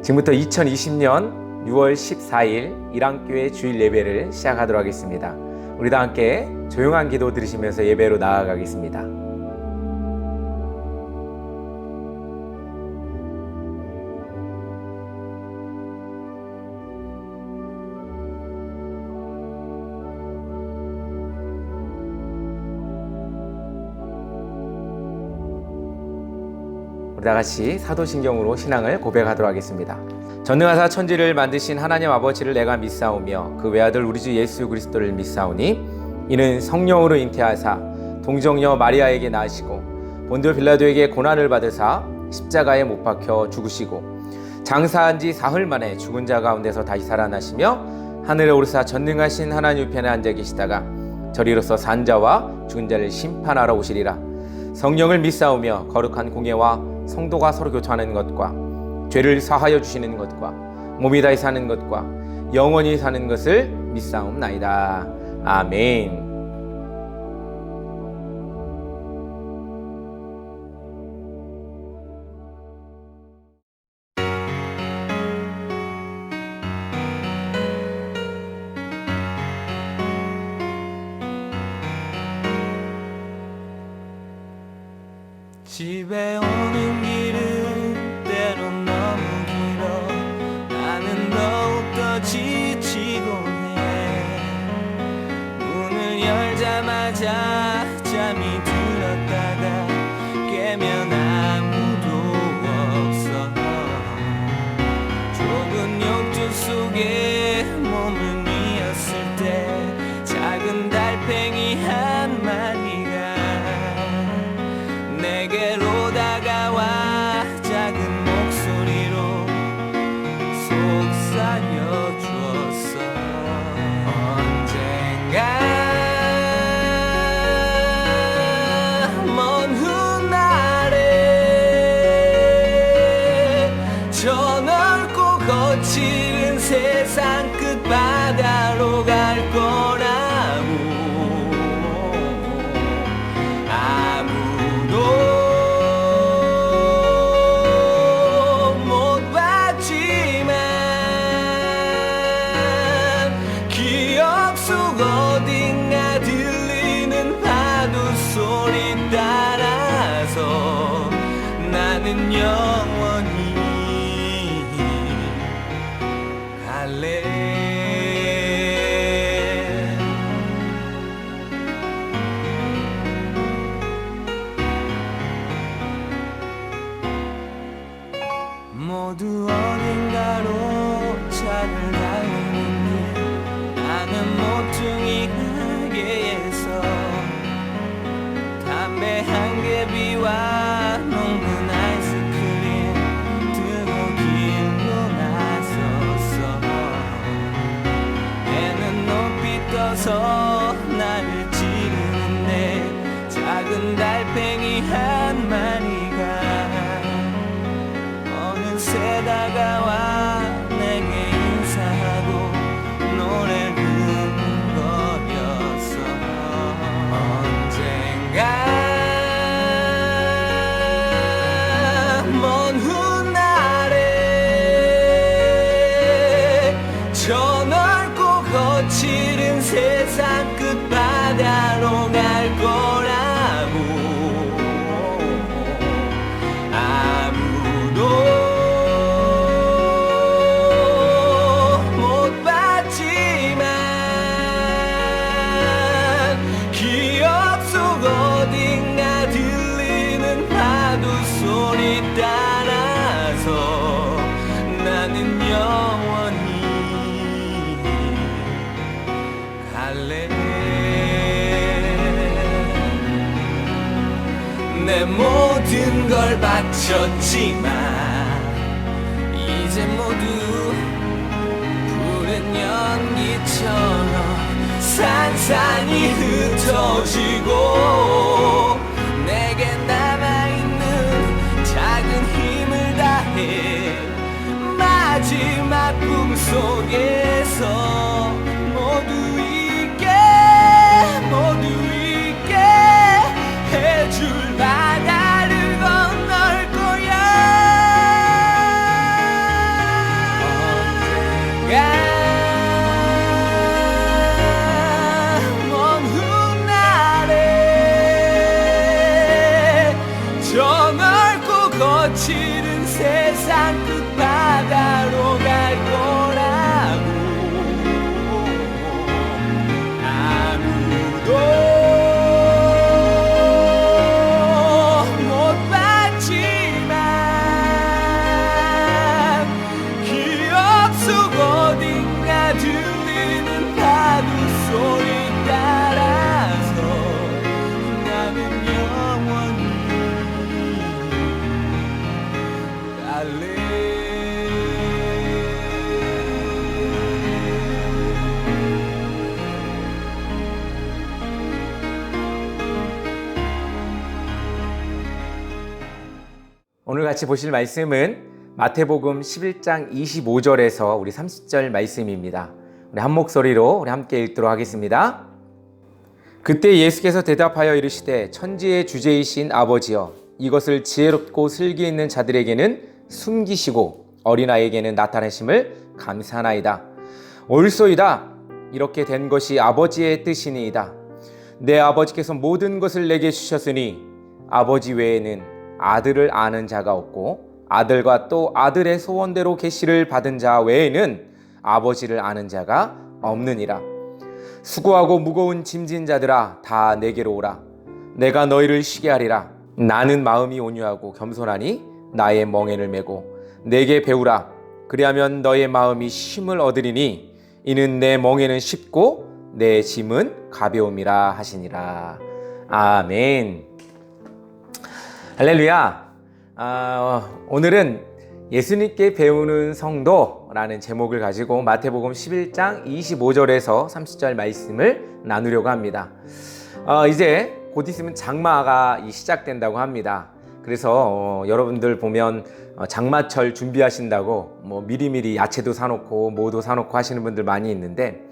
지금부터 2020년 6월 14일 일안교회 주일 예배를 시작하도록 하겠습니다. 우리 다 함께 조용한 기도 들으시면서 예배로 나아가겠습니다. 우리 다 같이 사도신경으로 신앙을 고백하도록 하겠습니다. 전능하사 천지를 만드신 하나님 아버지를 내가 믿사오며 그 외아들 우리 주 예수 그리스도를 믿사오니 이는 성령으로 잉태하사 동정녀 마리아에게 낳으시고 본디오 빌라도에게 고난을 받으사 십자가에 못 박혀 죽으시고 장사한 지 사흘 만에 죽은 자 가운데서 다시 살아나시며 하늘에 오르사 전능하신 하나님 우편에 앉아 계시다가 저리로서 산 자와 죽은 자를 심판하러 오시리라. 성령을 믿사오며 거룩한 공예와 성도가 서로 교통하는 것과 죄를 사하여 주시는 것과 몸이 다히 사는 것과 영원히 사는 것을 믿사옵나이다. 아멘. 집에 오는 길은 때론 너무 길어 나는 더욱더 지치곤 해. 문을 열자마자 잠이 들었다가 깨면 아무도 없어. 좁은 욕조 속에 몸을 뉘었을 때 작은 달팽이 한 마리가 내게로 다가와 작은 목소리로 속삭여 주었어. 언젠가 먼 훗날에 저 넓고 거칠은 세상 끝바다로 갈 거라고. 어딘가 들리는 파도 소리 따라서 나는 영원히 갈래. 모두 어딘가로 차를 달리는 길 나는 모퉁이 가게에서 담배 한 개비와 녹는 아이스크림 들고 길로 나섰어. 해는 높이 떠서 나를 찌르는데 작은 달팽이 한 마리가 어느새 다가와 내게 인사하고 노래를 흥거렸어. 언젠가 먼 훗날에 저 넓고 거칠은 세상 끝바다로 갈 거라고. 소리 따라서 나는 영원히 갈래. 내 모든 걸 바쳤지만 이제 모두 푸른 연기처럼 산산이 흩어지고 내게 남아있는 작은 힘을 다해 마지막 꿈속에서 모두 있게 해줄 바다를 건널 거야. 같이 보실 말씀은 마태복음 11장 25절에서 우리 30절 말씀입니다. 우리 한 목소리로 우리 함께 읽도록 하겠습니다. 그때 예수께서 대답하여 이르시되 천지의 주제이신 아버지여 이것을 지혜롭고 슬기 있는 자들에게는 숨기시고 어린아이에게는 나타내심을 감사하나이다. 옳소이다. 이렇게 된 것이 아버지의 뜻이니이다. 내 아버지께서 모든 것을 내게 주셨으니 아버지 외에는 아들을 아는 자가 없고 아들과 또 아들의 소원대로 계시를 받은 자 외에는 아버지를 아는 자가 없느니라. 수고하고 무거운 짐진 자들아 다 내게로 오라. 내가 너희를 쉬게 하리라. 나는 마음이 온유하고 겸손하니 나의 멍에를 메고 내게 배우라. 그리하면 너의 마음이 쉼을 얻으리니 이는 내 멍에는 쉽고 내 짐은 가벼움이라 하시니라. 아멘. 할렐루야. 오늘은 예수님께 배우는 성도라는 제목을 가지고 마태복음 11장 25절에서 30절 말씀을 나누려고 합니다. 이제 곧 있으면 장마가 시작된다고 합니다. 그래서 여러분들 보면 장마철 준비하신다고 뭐 미리미리 야채도 사놓고 뭐도 사놓고 하시는 분들 많이 있는데,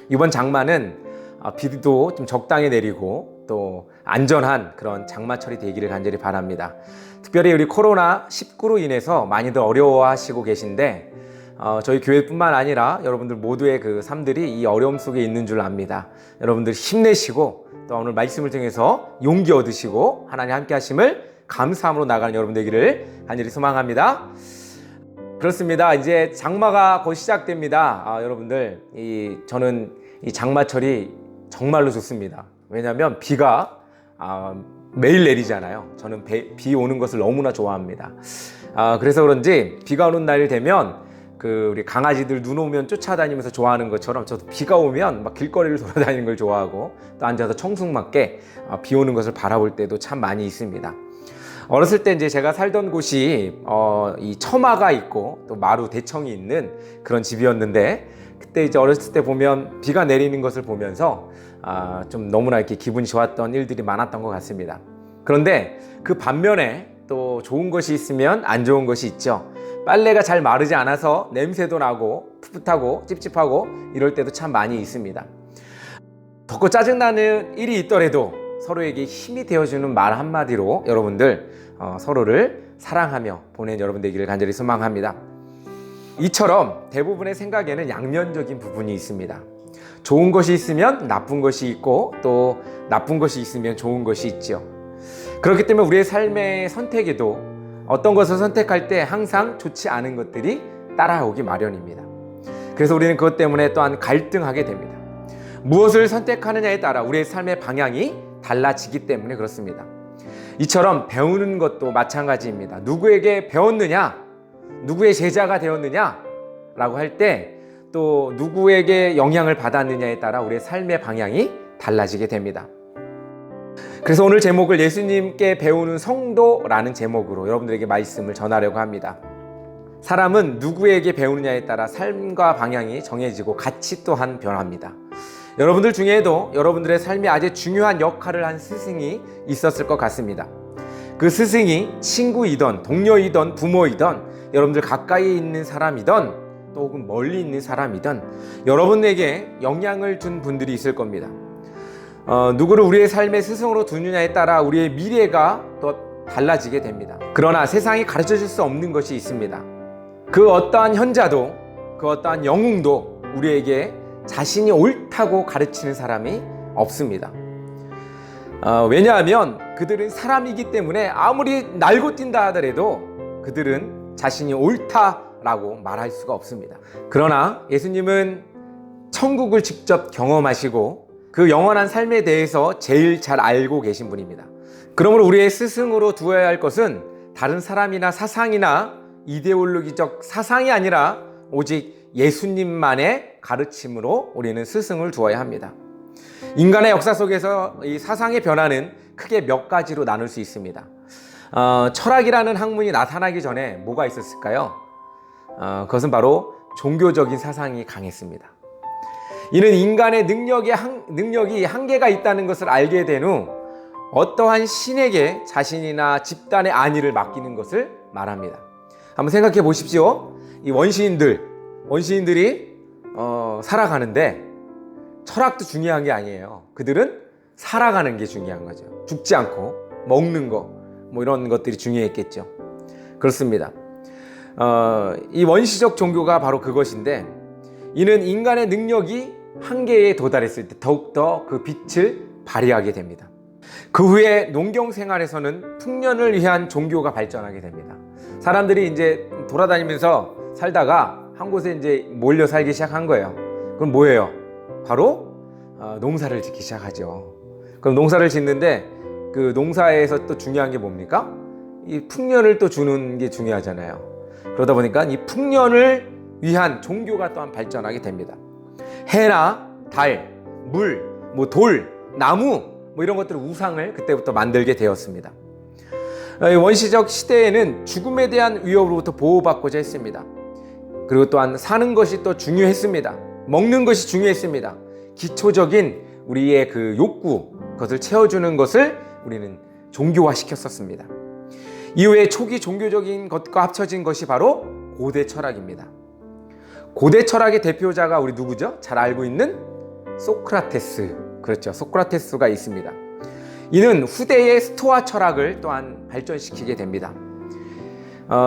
이번 장마는 비도 좀 적당히 내리고 또 안전한 그런 장마철이 되기를 간절히 바랍니다. 특별히 우리 코로나19로 인해서 많이들 어려워하시고 계신데 저희 교회뿐만 아니라 여러분들 모두의 그 삶들이 이 어려움 속에 있는 줄 압니다. 여러분들 힘내시고 또 오늘 말씀을 통해서 용기 얻으시고 하나님 함께 하심을 감사함으로 나가는 여러분 되기를 간절히 소망합니다. 그렇습니다. 이제 장마가 곧 시작됩니다. 여러분들 저는 이 장마철이 정말로 좋습니다. 왜냐하면 비가 매일 내리잖아요. 저는 비 오는 것을 너무나 좋아합니다. 그래서 그런지 비가 오는 날이 되면 우리 강아지들 눈 오면 쫓아다니면서 좋아하는 것처럼 저도 비가 오면 막 길거리를 돌아다니는 걸 좋아하고 또 앉아서 청승맞게 비 오는 것을 바라볼 때도 참 많이 있습니다. 어렸을 때 이제 제가 살던 곳이 이 처마가 있고 또 마루 대청이 있는 그런 집이었는데, 그때 이제 어렸을 때 보면 비가 내리는 것을 보면서 좀 너무나 이렇게 기분이 좋았던 일들이 많았던 것 같습니다. 그런데 그 반면에 또 좋은 것이 있으면 안 좋은 것이 있죠. 빨래가 잘 마르지 않아서 냄새도 나고 풋풋하고 찝찝하고 이럴 때도 참 많이 있습니다. 덥고 짜증나는 일이 있더라도 서로에게 힘이 되어주는 말 한마디로 여러분들 서로를 사랑하며 보낸 여러분 되기를 간절히 소망합니다. 이처럼 대부분의 생각에는 양면적인 부분이 있습니다. 좋은 것이 있으면 나쁜 것이 있고 또 나쁜 것이 있으면 좋은 것이 있죠. 그렇기 때문에 우리의 삶의 선택에도 어떤 것을 선택할 때 항상 좋지 않은 것들이 따라오기 마련입니다. 그래서 우리는 그것 때문에 또한 갈등하게 됩니다. 무엇을 선택하느냐에 따라 우리의 삶의 방향이 달라지기 때문에 그렇습니다. 이처럼 배우는 것도 마찬가지입니다. 누구에게 배웠느냐, 누구의 제자가 되었느냐 라고 할 때 또 누구에게 영향을 받았느냐에 따라 우리의 삶의 방향이 달라지게 됩니다. 그래서 오늘 제목을 예수님께 배우는 성도라는 제목으로 여러분들에게 말씀을 전하려고 합니다. 사람은 누구에게 배우느냐에 따라 삶과 방향이 정해지고 가치 또한 변합니다. 여러분들 중에도 여러분들의 삶에 아주 중요한 역할을 한 스승이 있었을 것 같습니다. 그 스승이 친구이던 동료이던 부모이던 여러분들 가까이 있는 사람이던 또 혹은 멀리 있는 사람이든 여러분에게 영향을 준 분들이 있을 겁니다. 누구를 우리의 삶의 스승으로 두느냐에 따라 우리의 미래가 또 달라지게 됩니다. 그러나 세상이 가르쳐줄 수 없는 것이 있습니다. 그 어떠한 현자도 그 어떠한 영웅도 우리에게 자신이 옳다고 가르치는 사람이 없습니다. 왜냐하면 그들은 사람이기 때문에 아무리 날고 뛴다 하더라도 그들은 자신이 옳다라고 말할 수가 없습니다. 그러나 예수님은 천국을 직접 경험하시고 그 영원한 삶에 대해서 제일 잘 알고 계신 분입니다. 그러므로 우리의 스승으로 두어야 할 것은 다른 사람이나 사상이나 이데올로기적 사상이 아니라 오직 예수님만의 가르침으로 우리는 스승을 두어야 합니다. 인간의 역사 속에서 이 사상의 변화는 크게 몇 가지로 나눌 수 있습니다. 철학이라는 학문이 나타나기 전에 뭐가 있었을까요? 그것은 바로 종교적인 사상이 강했습니다. 이는 인간의 능력이 한계가 있다는 것을 알게 된 후 어떠한 신에게 자신이나 집단의 안위를 맡기는 것을 말합니다. 한번 생각해 보십시오. 이 원시인들이 살아가는데 철학도 중요한 게 아니에요. 그들은 살아가는 게 중요한 거죠. 죽지 않고 먹는 거, 뭐 이런 것들이 중요했겠죠. 그렇습니다. 이 원시적 종교가 바로 그것인데, 이는 인간의 능력이 한계에 도달했을 때 더욱더 그 빛을 발휘하게 됩니다. 그 후에 농경 생활에서는 풍년을 위한 종교가 발전하게 됩니다. 사람들이 이제 돌아다니면서 살다가 한 곳에 이제 몰려 살기 시작한 거예요. 그럼 뭐예요? 바로 농사를 짓기 시작하죠. 그럼 농사를 짓는데 그 농사에서 또 중요한 게 뭡니까? 이 풍년을 또 주는 게 중요하잖아요. 그러다 보니까 이 풍년을 위한 종교가 또한 발전하게 됩니다. 해나 달, 물, 뭐 돌, 나무, 뭐 이런 것들을 우상을 그때부터 만들게 되었습니다. 원시적 시대에는 죽음에 대한 위협으로부터 보호받고자 했습니다. 그리고 또한 사는 것이 또 중요했습니다. 먹는 것이 중요했습니다. 기초적인 우리의 그 욕구, 그것을 채워주는 것을 우리는 종교화 시켰었습니다. 이후에 초기 종교적인 것과 합쳐진 것이 바로 고대 철학입니다. 고대 철학의 대표자가 우리 누구죠? 잘 알고 있는 소크라테스. 그렇죠. 소크라테스가 있습니다. 이는 후대의 스토아 철학을 또한 발전시키게 됩니다.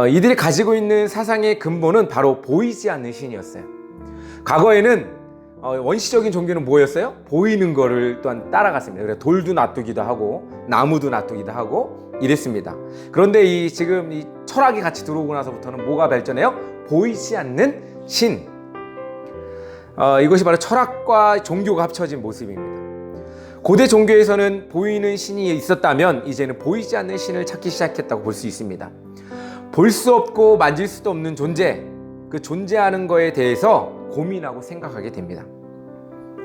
이들이 가지고 있는 사상의 근본은 바로 보이지 않는 신이었어요. 과거에는 원시적인 종교는 뭐였어요? 보이는 거를 또한 따라갔습니다. 그래서 돌도 놔두기도 하고 나무도 놔두기도 하고 이랬습니다. 그런데 지금 이 철학이 같이 들어오고 나서부터는 뭐가 발전해요? 보이지 않는 신. 이것이 바로 철학과 종교가 합쳐진 모습입니다. 고대 종교에서는 보이는 신이 있었다면 이제는 보이지 않는 신을 찾기 시작했다고 볼 수 있습니다. 볼 수 없고 만질 수도 없는 존재, 그 존재하는 거에 대해서 고민하고 생각하게 됩니다.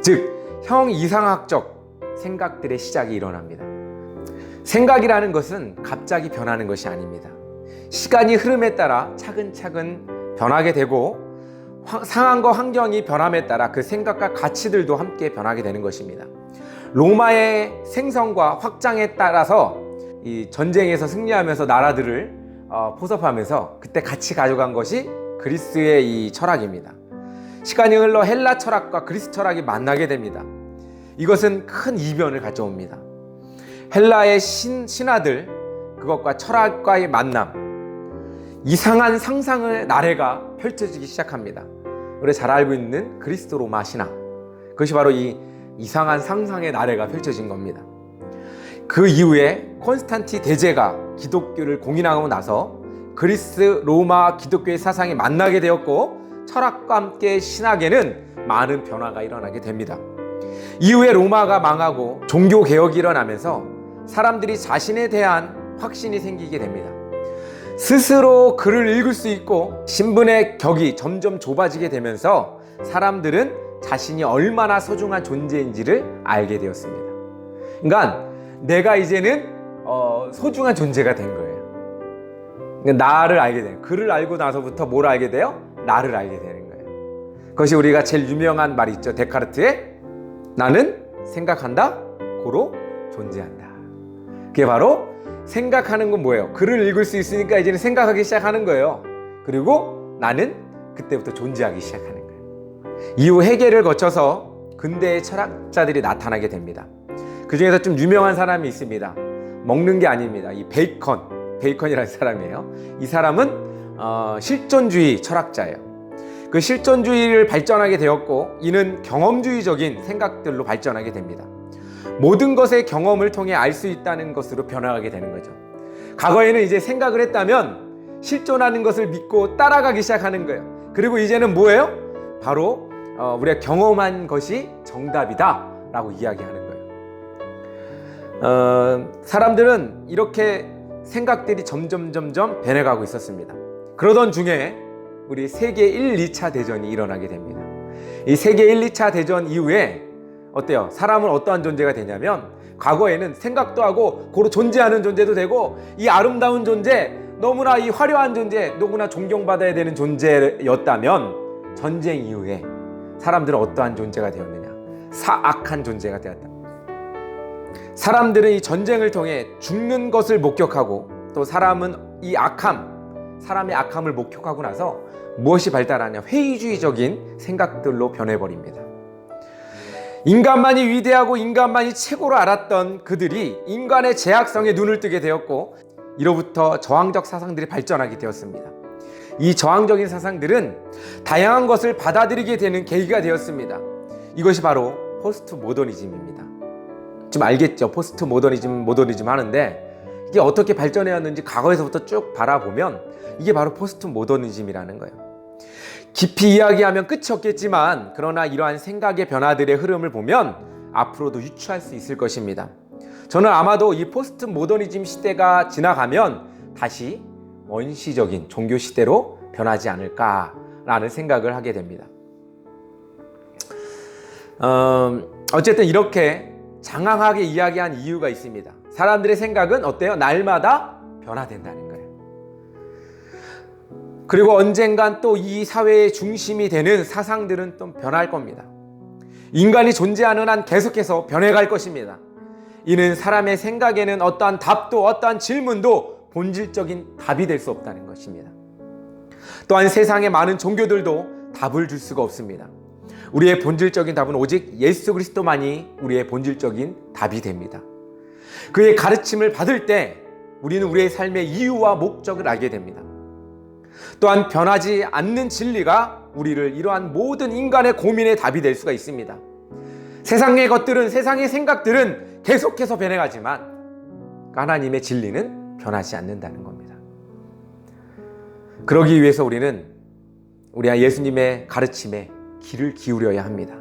즉, 형이상학적 생각들의 시작이 일어납니다. 생각이라는 것은 갑자기 변하는 것이 아닙니다. 시간이 흐름에 따라 차근차근 변하게 되고 상황과 환경이 변함에 따라 그 생각과 가치들도 함께 변하게 되는 것입니다. 로마의 생성과 확장에 따라서 이 전쟁에서 승리하면서 나라들을 포섭하면서 그때 같이 가져간 것이 그리스의 이 철학입니다. 시간이 흘러 헬라 철학과 그리스 철학이 만나게 됩니다. 이것은 큰 이변을 가져옵니다. 헬라의 신화들, 그것과 철학과의 만남, 이상한 상상의 나래가 펼쳐지기 시작합니다. 우리가 잘 알고 있는 그리스 로마 신화, 그것이 바로 이 이상한 상상의 나래가 펼쳐진 겁니다. 그 이후에 콘스탄티 대제가 기독교를 공인하고 나서 그리스 로마 기독교의 사상이 만나게 되었고 철학과 함께 신학에는 많은 변화가 일어나게 됩니다. 이후에 로마가 망하고 종교 개혁이 일어나면서 사람들이 자신에 대한 확신이 생기게 됩니다. 스스로 글을 읽을 수 있고 신분의 격이 점점 좁아지게 되면서 사람들은 자신이 얼마나 소중한 존재인지를 알게 되었습니다. 그러니까 내가 이제는 소중한 존재가 된 거예요. 그러니까 나를 알게 돼요. 글을 알고 나서부터 뭘 알게 돼요? 나를 알게 되는 거예요. 그것이 우리가 제일 유명한 말이 있죠. 데카르트의 나는 생각한다, 고로 존재한다. 그게 바로 생각하는 건 뭐예요? 글을 읽을 수 있으니까 이제는 생각하기 시작하는 거예요. 그리고 나는 그때부터 존재하기 시작하는 거예요. 이후 해결을 거쳐서 근대의 철학자들이 나타나게 됩니다. 그 중에서 좀 유명한 사람이 있습니다. 먹는 게 아닙니다. 이 베이컨이라는 사람이에요. 이 사람은 실존주의 철학자예요. 그 실존주의를 발전하게 되었고 이는 경험주의적인 생각들로 발전하게 됩니다. 모든 것의 경험을 통해 알 수 있다는 것으로 변화하게 되는 거죠. 과거에는 이제 생각을 했다면 실존하는 것을 믿고 따라가기 시작하는 거예요. 그리고 이제는 뭐예요? 바로 우리가 경험한 것이 정답이다 라고 이야기하는 거예요. 사람들은 이렇게 생각들이 점점 변해가고 있었습니다. 그러던 중에 우리 세계 1, 2차 대전이 일어나게 됩니다. 이 세계 1, 2차 대전 이후에 어때요? 사람은 어떠한 존재가 되냐면 과거에는 생각도 하고 고로 존재하는 존재도 되고 이 아름다운 존재, 너무나 이 화려한 존재, 너무나 존경받아야 되는 존재였다면 전쟁 이후에 사람들은 어떠한 존재가 되었느냐? 사악한 존재가 되었다. 사람들은 이 전쟁을 통해 죽는 것을 목격하고 또 사람은 이 악함, 사람의 악함을 목격하고 나서 무엇이 발달하냐? 회의주의적인 생각들로 변해버립니다. 인간만이 위대하고 인간만이 최고로 알았던 그들이 인간의 제약성에 눈을 뜨게 되었고, 이로부터 저항적 사상들이 발전하게 되었습니다. 이 저항적인 사상들은 다양한 것을 받아들이게 되는 계기가 되었습니다. 이것이 바로 포스트 모더니즘입니다. 좀 알겠죠? 포스트 모더니즘 하는데 이게 어떻게 발전해왔는지 과거에서부터 쭉 바라보면 이게 바로 포스트 모더니즘이라는 거예요. 깊이 이야기하면 끝이 없겠지만, 그러나 이러한 생각의 변화들의 흐름을 보면 앞으로도 유추할 수 있을 것입니다. 저는 아마도 이 포스트 모더니즘 시대가 지나가면 다시 원시적인 종교 시대로 변하지 않을까라는 생각을 하게 됩니다. 어쨌든 이렇게 장황하게 이야기한 이유가 있습니다. 사람들의 생각은 어때요? 날마다 변화된다는 거예요. 그리고 언젠간 또 이 사회의 중심이 되는 사상들은 또 변할 겁니다. 인간이 존재하는 한 계속해서 변해갈 것입니다. 이는 사람의 생각에는 어떠한 답도 어떠한 질문도 본질적인 답이 될 수 없다는 것입니다. 또한 세상의 많은 종교들도 답을 줄 수가 없습니다. 우리의 본질적인 답은 오직 예수 그리스도만이 우리의 본질적인 답이 됩니다. 그의 가르침을 받을 때 우리는 우리의 삶의 이유와 목적을 알게 됩니다. 또한 변하지 않는 진리가 우리를 이러한 모든 인간의 고민의 답이 될 수가 있습니다. 세상의 것들은, 세상의 생각들은 계속해서 변해가지만 하나님의 진리는 변하지 않는다는 겁니다. 그러기 위해서 우리는 우리 예수님의 가르침에 귀를 기울여야 합니다.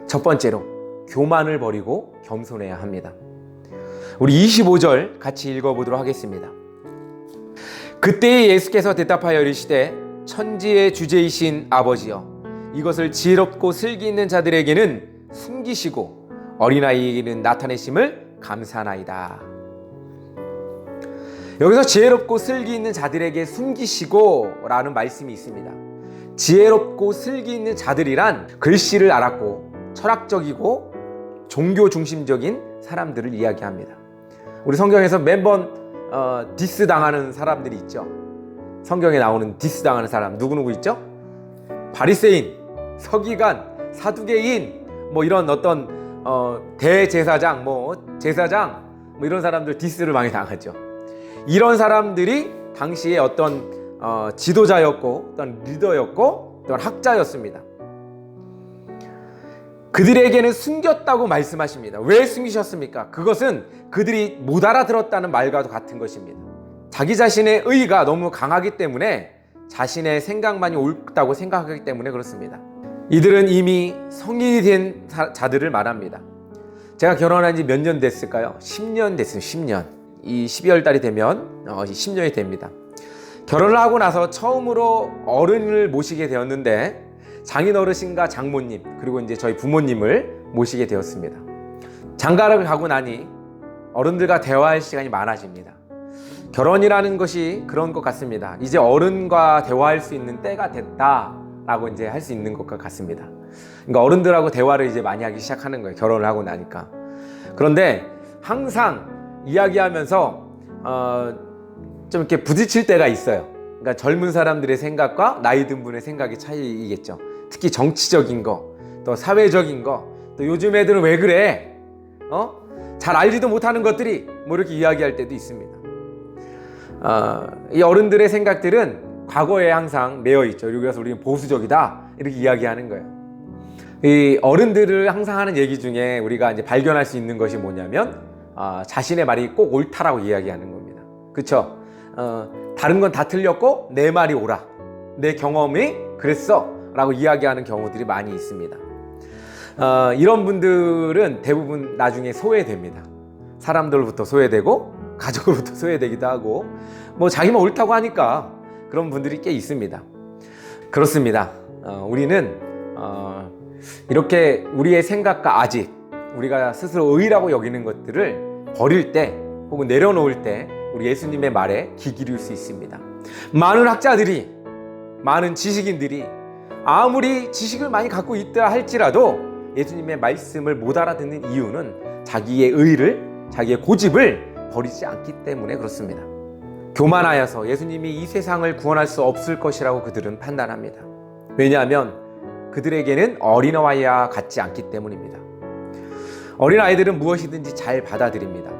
첫 번째로 교만을 버리고 겸손해야 합니다. 우리 25절 같이 읽어보도록 하겠습니다. 그때 예수께서 대답하여 이르시되 천지의 주제이신 아버지여, 이것을 지혜롭고 슬기 있는 자들에게는 숨기시고 어린아이에게는 나타내심을 감사하나이다. 여기서 지혜롭고 슬기 있는 자들에게 숨기시고 라는 말씀이 있습니다. 지혜롭고 슬기 있는 자들이란 글씨를 알았고 철학적이고 종교 중심적인 사람들을 이야기합니다. 우리 성경에서 매번 디스 당하는 사람들이 있죠. 성경에 나오는 디스 당하는 사람 누구누구 있죠? 바리새인, 서기관, 사두개인, 뭐 이런 어떤 대제사장, 제사장, 이런 사람들 디스를 많이 당하죠. 이런 사람들이 당시에 어떤 지도자였고 어떤 리더였고 어떤 학자였습니다. 그들에게는 숨겼다고 말씀하십니다. 왜 숨기셨습니까? 그것은 그들이 못 알아들었다는 말과도 같은 것입니다. 자기 자신의 의의가 너무 강하기 때문에, 자신의 생각만이 옳다고 생각하기 때문에 그렇습니다. 이들은 이미 성인이 된 자들을 말합니다. 제가 결혼한 지 몇 년 됐을까요? 10년 됐어요. 10년. 이 12월 달이 되면 10년이 됩니다. 결혼을 하고 나서 처음으로 어른을 모시게 되었는데, 장인 어르신과 장모님, 그리고 이제 저희 부모님을 모시게 되었습니다. 장가를 가고 나니 어른들과 대화할 시간이 많아집니다. 결혼이라는 것이 그런 것 같습니다. 이제 어른과 대화할 수 있는 때가 됐다라고 이제 할 수 있는 것과 같습니다. 그러니까 어른들하고 대화를 이제 많이 하기 시작하는 거예요. 결혼을 하고 나니까. 그런데 항상 이야기하면서 좀 이렇게 부딪힐 때가 있어요. 그러니까 젊은 사람들의 생각과 나이 든 분의 생각의 차이겠죠. 특히 정치적인 거, 또 사회적인 거, 또 요즘 애들은 왜 그래? 잘 알지도 못하는 것들이 뭐 이렇게 이야기할 때도 있습니다. 이 어른들의 생각들은 과거에 항상 매여 있죠. 그래서 우리는 보수적이다 이렇게 이야기하는 거예요. 이 어른들을 항상 하는 얘기 중에 우리가 이제 발견할 수 있는 것이 뭐냐면 자신의 말이 꼭 옳다라고 이야기하는 겁니다. 그렇죠? 다른 건 다 틀렸고 내 말이 옳아, 내 경험이 그랬어 라고 이야기하는 경우들이 많이 있습니다. 이런 분들은 대부분 나중에 소외됩니다. 사람들로부터 소외되고 가족으로부터 소외되기도 하고, 뭐 자기만 옳다고 하니까 그런 분들이 꽤 있습니다. 그렇습니다. 우리는 이렇게 우리의 생각과 아직 우리가 스스로 의라고 여기는 것들을 버릴 때 혹은 내려놓을 때 우리 예수님의 말에 귀 기울일 수 있습니다. 많은 학자들이, 많은 지식인들이 아무리 지식을 많이 갖고 있다 할지라도 예수님의 말씀을 못 알아듣는 이유는 자기의 의를, 자기의 고집을 버리지 않기 때문에 그렇습니다. 교만하여서 예수님이 이 세상을 구원할 수 없을 것이라고 그들은 판단합니다. 왜냐하면 그들에게는 어린아이와 같지 않기 때문입니다. 어린아이들은 무엇이든지 잘 받아들입니다.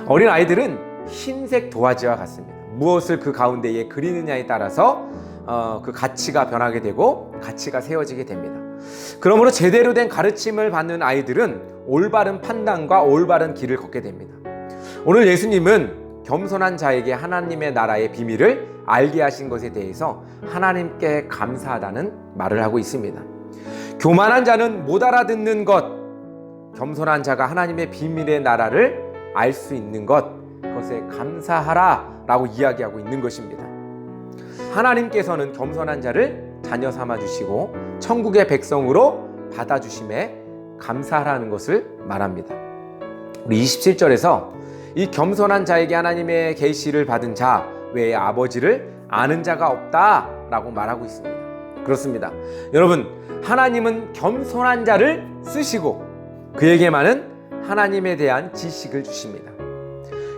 어린아이들은 흰색 도화지와 같습니다. 무엇을 그 가운데에 그리느냐에 따라서 그 가치가 변하게 되고 가치가 세워지게 됩니다. 그러므로 제대로 된 가르침을 받는 아이들은 올바른 판단과 올바른 길을 걷게 됩니다. 오늘 예수님은 겸손한 자에게 하나님의 나라의 비밀을 알게 하신 것에 대해서 하나님께 감사하다는 말을 하고 있습니다. 교만한 자는 못 알아듣는 것, 겸손한 자가 하나님의 비밀의 나라를 알 수 있는 것, 그것에 감사하라 라고 이야기하고 있는 것입니다. 하나님께서는 겸손한 자를 자녀 삼아주시고 천국의 백성으로 받아주심에 감사하라는 것을 말합니다. 우리 27절에서 이 겸손한 자에게 하나님의 계시를 받은 자 외에 아버지를 아는 자가 없다라고 말하고 있습니다. 그렇습니다. 여러분, 하나님은 겸손한 자를 쓰시고 그에게만은 하나님에 대한 지식을 주십니다.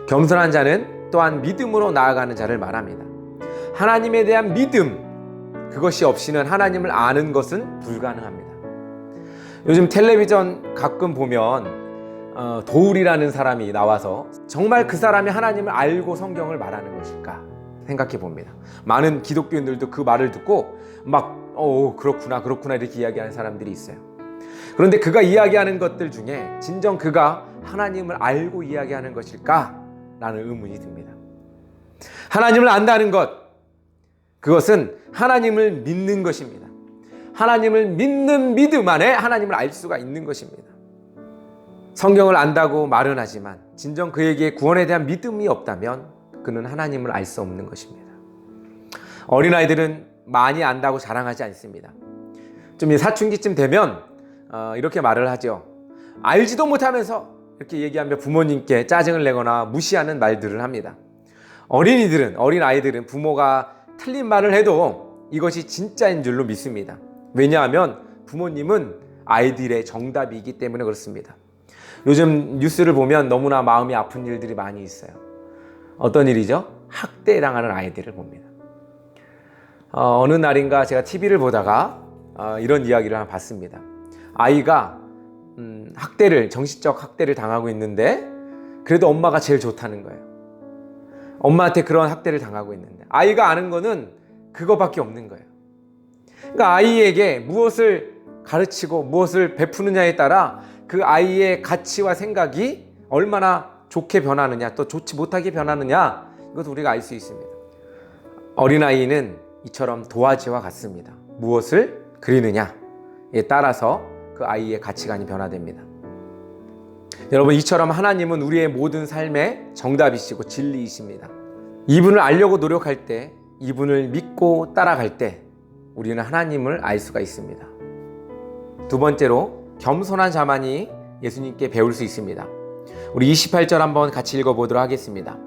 겸손한 자는 또한 믿음으로 나아가는 자를 말합니다. 하나님에 대한 믿음, 그것이 없이는 하나님을 아는 것은 불가능합니다. 요즘 텔레비전 가끔 보면 도울이라는 사람이 나와서 정말 그 사람이 하나님을 알고 성경을 말하는 것일까 생각해 봅니다. 많은 기독교인들도 그 말을 듣고 막 그렇구나 이렇게 이야기하는 사람들이 있어요. 그런데 그가 이야기하는 것들 중에 진정 그가 하나님을 알고 이야기하는 것일까? 라는 의문이 듭니다. 하나님을 안다는 것, 그것은 하나님을 믿는 것입니다. 하나님을 믿는 믿음 안에 하나님을 알 수가 있는 것입니다. 성경을 안다고 말은 하지만 진정 그에게 구원에 대한 믿음이 없다면 그는 하나님을 알 수 없는 것입니다. 어린아이들은 많이 안다고 자랑하지 않습니다. 좀 사춘기쯤 되면 이렇게 말을 하죠. 알지도 못하면서 이렇게 얘기하며 부모님께 짜증을 내거나 무시하는 말들을 합니다. 어린아이들은 부모가 틀린 말을 해도 이것이 진짜인 줄로 믿습니다. 왜냐하면 부모님은 아이들의 정답이기 때문에 그렇습니다. 요즘 뉴스를 보면 너무나 마음이 아픈 일들이 많이 있어요. 어떤 일이죠? 학대당하는 아이들을 봅니다. 어느 날인가 제가 TV를 보다가 이런 이야기를 하나 봤습니다. 아이가 정신적 학대를 당하고 있는데 그래도 엄마가 제일 좋다는 거예요. 엄마한테 그런 학대를 당하고 있는데 아이가 아는 거는 그거밖에 없는 거예요. 그러니까 아이에게 무엇을 가르치고 무엇을 베푸느냐에 따라 그 아이의 가치와 생각이 얼마나 좋게 변하느냐 또 좋지 못하게 변하느냐 이것도 우리가 알 수 있습니다. 어린아이는 이처럼 도화지와 같습니다. 무엇을 그리느냐에 따라서 그 아이의 가치관이 변화됩니다. 여러분, 이처럼 하나님은 우리의 모든 삶의 정답이시고 진리이십니다. 이분을 알려고 노력할 때, 이분을 믿고 따라갈 때 우리는 하나님을 알 수가 있습니다. 두 번째로 겸손한 자만이 예수님께 배울 수 있습니다. 우리 28절 한번 같이 읽어보도록 하겠습니다.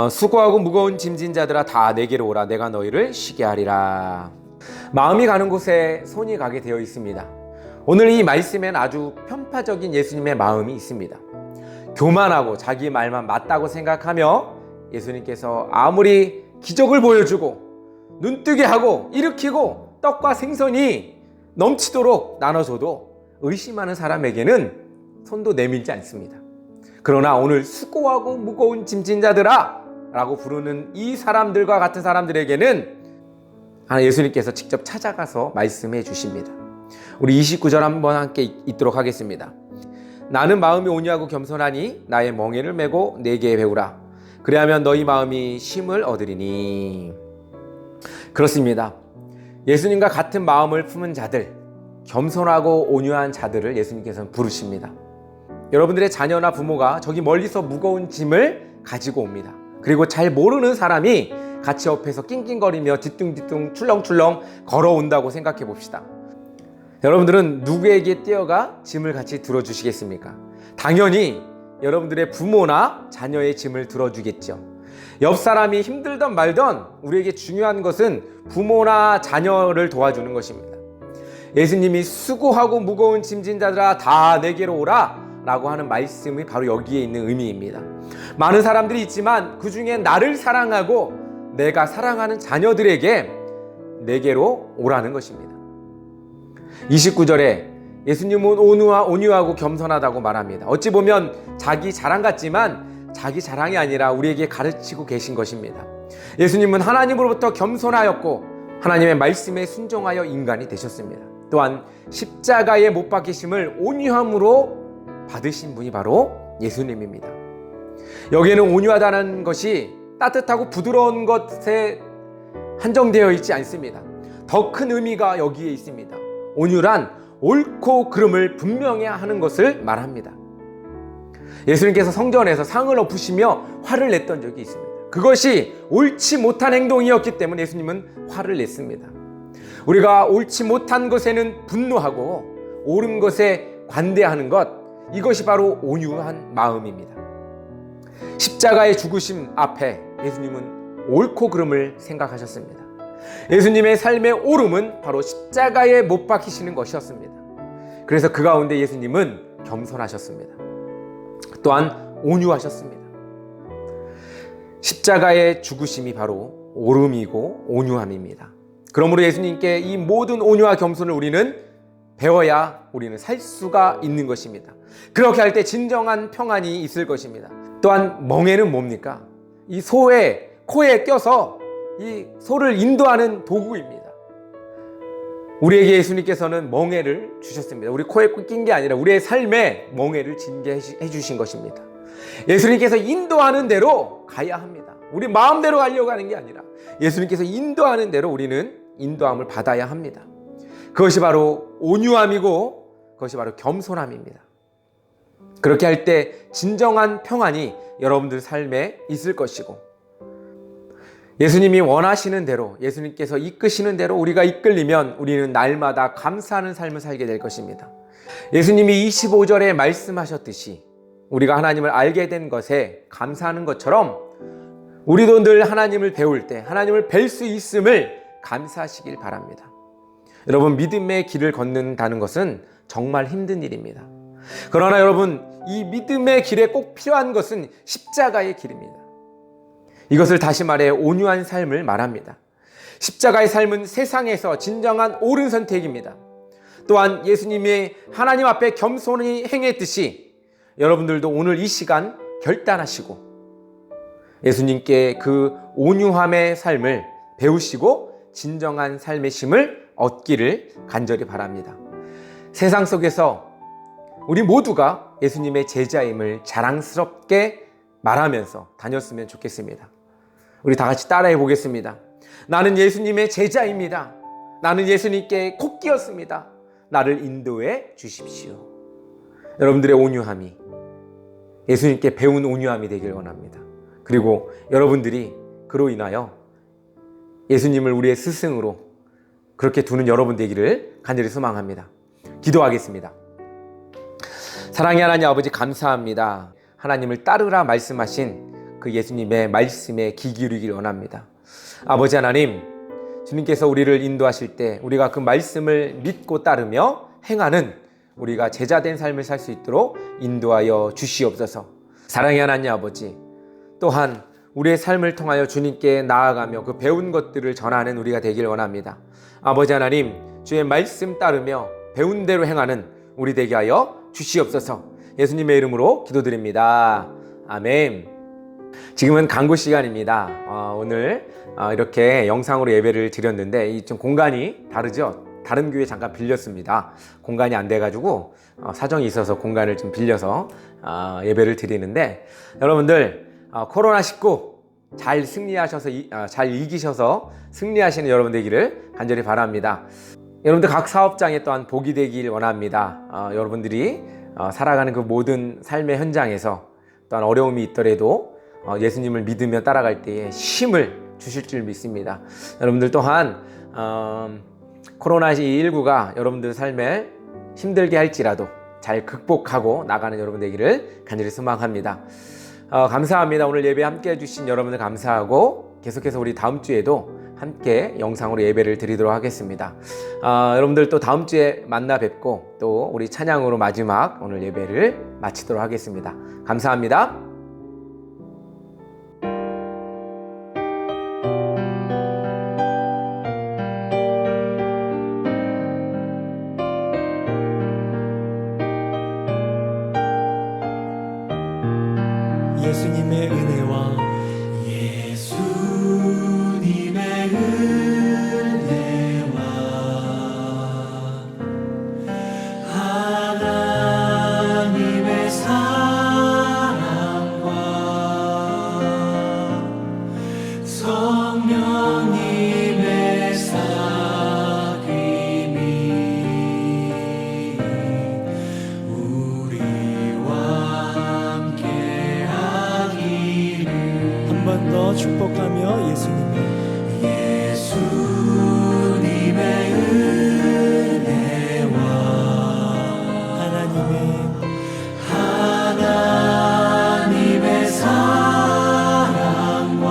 수고하고 무거운 짐진 자들아 다 내게로 오라. 내가 너희를 쉬게 하리라. 마음이 가는 곳에 손이 가게 되어 있습니다. 오늘 이 말씀에는 아주 편파적인 예수님의 마음이 있습니다. 교만하고 자기 말만 맞다고 생각하며 예수님께서 아무리 기적을 보여주고 눈뜨게 하고 일으키고 떡과 생선이 넘치도록 나눠줘도 의심하는 사람에게는 손도 내밀지 않습니다. 그러나 오늘 수고하고 무거운 짐진 자들아 라고 부르는 이 사람들과 같은 사람들에게는 예수님께서 직접 찾아가서 말씀해 주십니다. 우리 29절 한번 함께 읽도록 하겠습니다. 나는 마음이 온유하고 겸손하니 나의 멍에를 메고 내게 배우라. 그리하면 너희 마음이 쉼을 얻으리니. 그렇습니다. 예수님과 같은 마음을 품은 자들, 겸손하고 온유한 자들을 예수님께서는 부르십니다. 여러분들의 자녀나 부모가 저기 멀리서 무거운 짐을 가지고 옵니다. 그리고 잘 모르는 사람이 같이 옆에서 낑낑거리며 뒤뚱뒤뚱 출렁출렁 걸어온다고 생각해 봅시다. 여러분들은 누구에게 뛰어가 짐을 같이 들어주시겠습니까? 당연히 여러분들의 부모나 자녀의 짐을 들어주겠죠. 옆 사람이 힘들던 말던 우리에게 중요한 것은 부모나 자녀를 도와주는 것입니다. 예수님이 수고하고 무거운 짐진 자들아 다 내게로 오라 라고 하는 말씀이 바로 여기에 있는 의미입니다. 많은 사람들이 있지만 그 중에 나를 사랑하고 내가 사랑하는 자녀들에게 내게로 오라는 것입니다. 29절에 예수님은 온유하고 겸손하다고 말합니다. 어찌 보면 자기 자랑 같지만 자기 자랑이 아니라 우리에게 가르치고 계신 것입니다. 예수님은 하나님으로부터 겸손하였고 하나님의 말씀에 순종하여 인간이 되셨습니다. 또한 십자가에 못 박히심을 온유함으로 받으신 분이 바로 예수님입니다. 여기에는 온유하다는 것이 따뜻하고 부드러운 것에 한정되어 있지 않습니다. 더 큰 의미가 여기에 있습니다. 온유란 옳고 그름을 분명히 하는 것을 말합니다. 예수님께서 성전에서 상을 엎으시며 화를 냈던 적이 있습니다. 그것이 옳지 못한 행동이었기 때문에 예수님은 화를 냈습니다. 우리가 옳지 못한 것에는 분노하고 옳은 것에 관대하는 것, 이것이 바로 온유한 마음입니다. 십자가의 죽으심 앞에 예수님은 옳고 그름을 생각하셨습니다. 예수님의 삶의 옳음은 바로 십자가에 못 박히시는 것이었습니다. 그래서 그 가운데 예수님은 겸손하셨습니다. 또한 온유하셨습니다. 십자가의 죽으심이 바로 옳음이고 온유함입니다. 그러므로 예수님께 이 모든 온유와 겸손을 우리는 배워야 우리는 살 수가 있는 것입니다. 그렇게 할 때 진정한 평안이 있을 것입니다. 또한 멍에는 뭡니까? 이 소의 코에 껴서 이 소를 인도하는 도구입니다. 우리에게 예수님께서는 멍에를 주셨습니다. 우리 코에 낀 게 아니라 우리의 삶에 멍에를 징계해 주신 것입니다. 예수님께서 인도하는 대로 가야 합니다. 우리 마음대로 가려고 하는 게 아니라 예수님께서 인도하는 대로 우리는 인도함을 받아야 합니다. 그것이 바로 온유함이고 그것이 바로 겸손함입니다. 그렇게 할 때 진정한 평안이 여러분들 삶에 있을 것이고, 예수님이 원하시는 대로, 예수님께서 이끄시는 대로 우리가 이끌리면 우리는 날마다 감사하는 삶을 살게 될 것입니다. 예수님이 25절에 말씀하셨듯이 우리가 하나님을 알게 된 것에 감사하는 것처럼 우리도 늘 하나님을 배울 때 하나님을 뵐 수 있음을 감사하시길 바랍니다. 여러분, 믿음의 길을 걷는다는 것은 정말 힘든 일입니다. 그러나 여러분, 이 믿음의 길에 꼭 필요한 것은 십자가의 길입니다. 이것을 다시 말해 온유한 삶을 말합니다. 십자가의 삶은 세상에서 진정한 옳은 선택입니다. 또한 예수님이 하나님 앞에 겸손히 행했듯이 여러분들도 오늘 이 시간 결단하시고 예수님께 그 온유함의 삶을 배우시고 진정한 삶의 쉼을 얻기를 간절히 바랍니다. 세상 속에서 우리 모두가 예수님의 제자임을 자랑스럽게 말하면서 다녔으면 좋겠습니다. 우리 다 같이 따라해 보겠습니다. 나는 예수님의 제자입니다. 나는 예수님께 콕 끼었습니다. 나를 인도해 주십시오. 여러분들의 온유함이 예수님께 배운 온유함이 되길 원합니다. 그리고 여러분들이 그로 인하여 예수님을 우리의 스승으로 그렇게 두는 여러분 되기를 간절히 소망합니다. 기도하겠습니다. 사랑의 하나님 아버지, 감사합니다. 하나님을 따르라 말씀하신 그 예수님의 말씀에 귀 기울이길 원합니다. 아버지 하나님, 주님께서 우리를 인도하실 때 우리가 그 말씀을 믿고 따르며 행하는 우리가 제자된 삶을 살 수 있도록 인도하여 주시옵소서. 사랑의 하나님 아버지, 또한 우리의 삶을 통하여 주님께 나아가며 그 배운 것들을 전하는 우리가 되길 원합니다. 아버지 하나님, 주의 말씀 따르며 배운 대로 행하는 우리 되게 하여 주시옵소서. 예수님의 이름으로 기도드립니다. 아멘. 지금은 강구 시간입니다. 오늘 이렇게 영상으로 예배를 드렸는데 이 좀 공간이 다르죠? 다른 교회 잠깐 빌렸습니다. 공간이 안 돼가지고 사정이 있어서 공간을 좀 빌려서 예배를 드리는데, 여러분들 코로나19 잘 승리하셔서 잘 이기셔서 승리하시는 여러분 되기를 간절히 바랍니다. 여러분들 각 사업장에 또한 복이 되길 원합니다. 여러분들이 살아가는 그 모든 삶의 현장에서 또한 어려움이 있더라도 예수님을 믿으며 따라갈 때에 힘을 주실 줄 믿습니다. 여러분들 또한 코로나19가 여러분들 삶에 힘들게 할지라도 잘 극복하고 나가는 여러분 되기를 간절히 소망합니다. 감사합니다. 오늘 예배 함께 해주신 여러분들 감사하고 계속해서 우리 다음 주에도 함께 영상으로 예배를 드리도록 하겠습니다. 여러분들 또 다음 주에 만나 뵙고 또 우리 찬양으로 마지막 오늘 예배를 마치도록 하겠습니다. 감사합니다. 예수님의 은혜와 하나님의 사랑과 성령님의 사귐이 우리와 함께하기를. 한 번 더 축복하며 예수님의 은혜와 하나님의 사랑과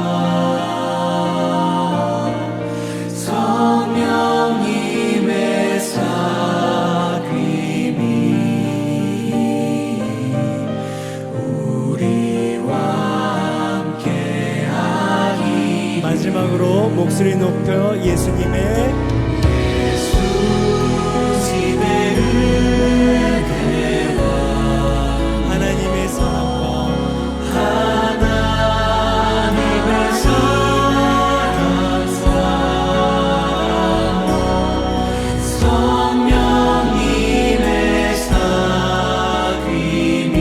성령님의 사귐이 우리와 함께하기. 마지막으로 목소리 높여 예수님의 하나님의 사랑과 성령님의 사귐이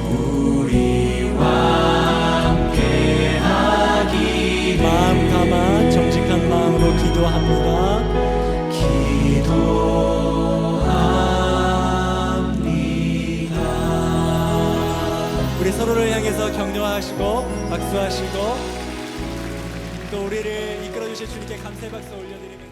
우리와 함께하기. 마음 담아 정직한 마음으로 기도합니다. 우리 서로를 향해서 격려하시고 박수하시고 또 우리를 이끌어 주실 주님께 감사의 박수 올려드리면서